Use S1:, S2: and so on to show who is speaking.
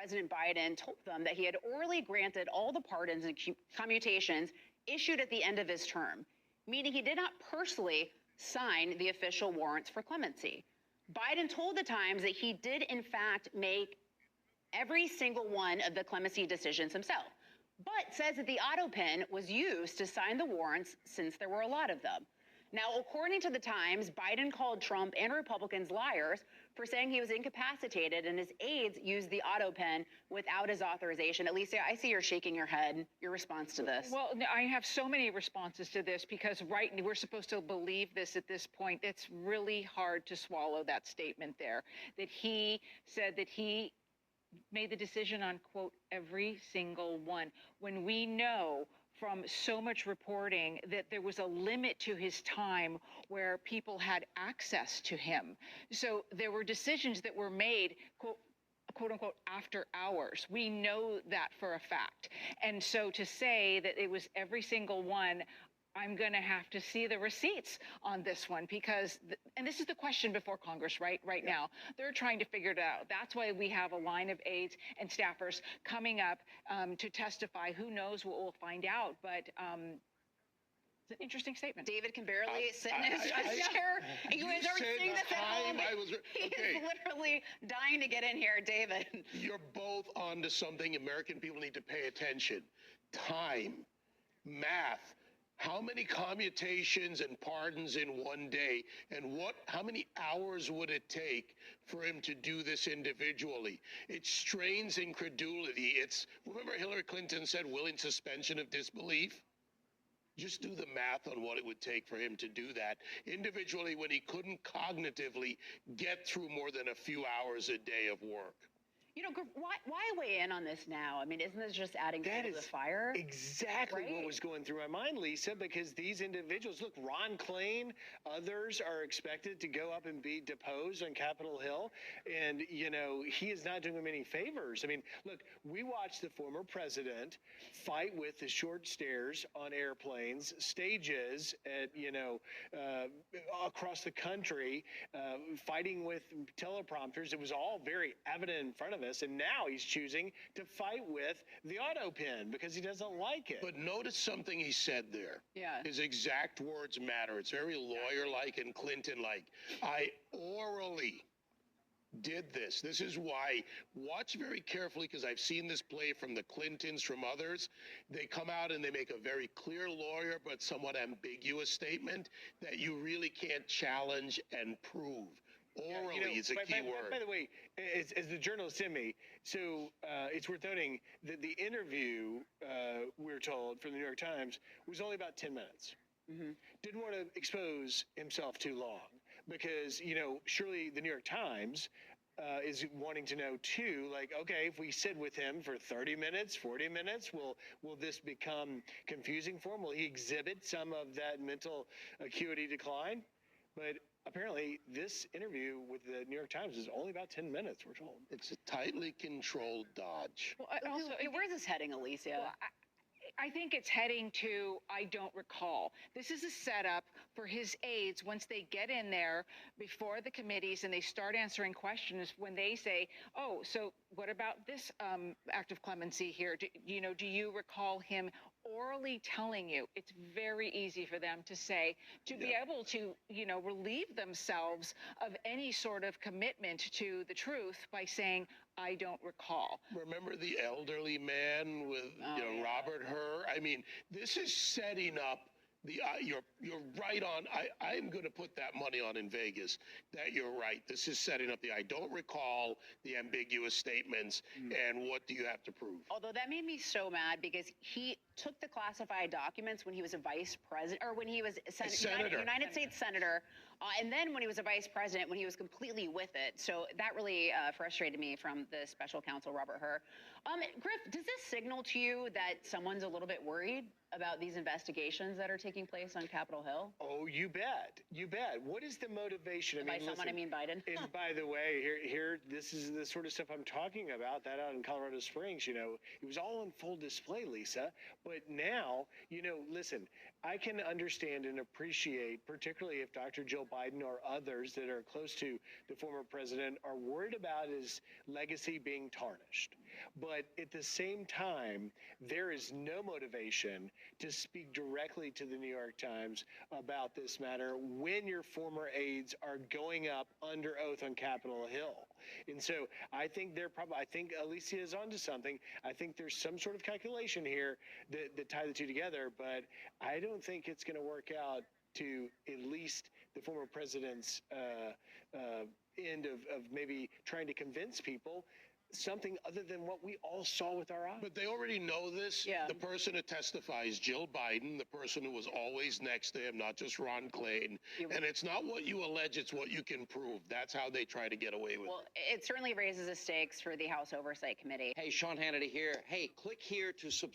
S1: President Biden told them that he had orally granted all the pardons and commutations issued at the end of his term, meaning he did not personally sign the official warrants for clemency. Biden told the Times that he did, in fact, make every single one of the clemency decisions himself, but says that the Autopen was used to sign the warrants since there were a lot of them. Now, according to the Times, Biden called Trump and Republicans liars for saying he was incapacitated and his aides used the Autopen without his authorization. Alicia, I see you're shaking your head. Your response to this?
S2: Well, I have so many responses to this because we're supposed to believe this at this point. It's really hard to swallow that statement there, that he said that he made the decision on, quote, every single one, when we know from so much reporting that there was a limit to his time where people had access to him. So there were decisions that were made, quote unquote, after hours. We know that for a fact. And so to say that it was every single one, I'm going to have to see the receipts on this one because, and this is the question before Congress right now. They're trying to figure it out. That's why we have a line of aides and staffers coming up to testify. Who knows what we'll find out, but it's an interesting statement.
S1: David can barely sit in his chair. You guys are seeing this at home. He is literally dying to get in here, David.
S3: You're both onto something American people need to pay attention. Time, math. How many commutations and pardons in one day, and how many hours would it take for him to do this individually? It strains incredulity. Remember Hillary Clinton said willing suspension of disbelief? Just do the math on what it would take for him to do that individually when he couldn't cognitively get through more than a few hours a day of work.
S1: You know, why weigh in on this now? I mean, isn't this just adding fuel to the fire?
S4: Exactly what was going through my mind, Lisa, because these individuals, look, Ron Klain, others are expected to go up and be deposed on Capitol Hill. And, you know, he is not doing them any favors. I mean, look, we watched the former president fight with the short stairs on airplanes, stages at, across the country, fighting with teleprompters. It was all very evident in front of us, and now he's choosing to fight with the Autopen because he doesn't like it.
S3: But notice something he said there.
S1: Yeah.
S3: His exact words matter. It's very lawyer-like and Clinton-like. I orally did this. This is why, watch very carefully, because I've seen this play from the Clintons, from others. They come out and they make a very clear lawyer but somewhat ambiguous statement that you really can't challenge and prove. Orally is a key word.
S4: By the way, as the journalist in me, so it's worth noting that the interview, we're told, from the New York Times was only about 10 minutes. Mm-hmm. Didn't want to expose himself too long because, surely the New York Times is wanting to know too, like, okay, if we sit with him for 30 minutes, 40 minutes, will this become confusing for him? Will he exhibit some of that mental acuity decline? But apparently, this interview with the New York Times is only about 10 minutes, we're told.
S3: It's a tightly controlled dodge.
S1: Well, also, where's this heading, Alicia?
S2: Well, I think it's heading to I don't recall. This is a setup for his aides once they get in there before the committees and they start answering questions when they say, oh, so what about this act of clemency here? Do you recall him orally telling you? It's very easy for them to say, to be able to, relieve themselves of any sort of commitment to the truth by saying, I don't recall.
S3: Remember the elderly man with Robert Herr? I mean, this is setting up you're right on. I'm going to put that money on in Vegas that you're right. This is setting up I don't recall the ambiguous statements and what do you have to prove?
S1: Although that made me so mad because he took the classified documents when he was a vice president or when he was United States Senator. And then when he was a vice president, when he was completely with it. So that really frustrated me from the special counsel, Robert Herr. Griff, does this signal to you that someone's a little bit worried about these investigations that are taking place on Capitol Hill?
S4: Oh, you bet. You bet. What is the motivation?
S1: By someone, I mean Biden.
S4: And by the way, here, this is the sort of stuff I'm talking about, that out in Colorado Springs, it was all on full display, Lisa. But now, listen, I can understand and appreciate, particularly if Dr. Jill Biden or others that are close to the former president are worried about his legacy being tarnished. But at the same time, there is no motivation to speak directly to the New York Times about this matter when your former aides are going up under oath on Capitol Hill. And so I think I think Alicia is onto something. I think there's some sort of calculation here that tie the two together, but I don't think it's going to work out to at least the former president's end of maybe trying to convince people something other than what we all saw with our eyes.
S3: But they already know this.
S1: Yeah.
S3: The person who testifies, Jill Biden, the person who was always next to him, not just Ron Klain. And it's not what you allege, it's what you can prove. That's how they try to get away with
S1: Well,
S3: it.
S1: it certainly raises the stakes for the House Oversight Committee.
S5: Hey, Sean Hannity here. Hey, click here to subscribe.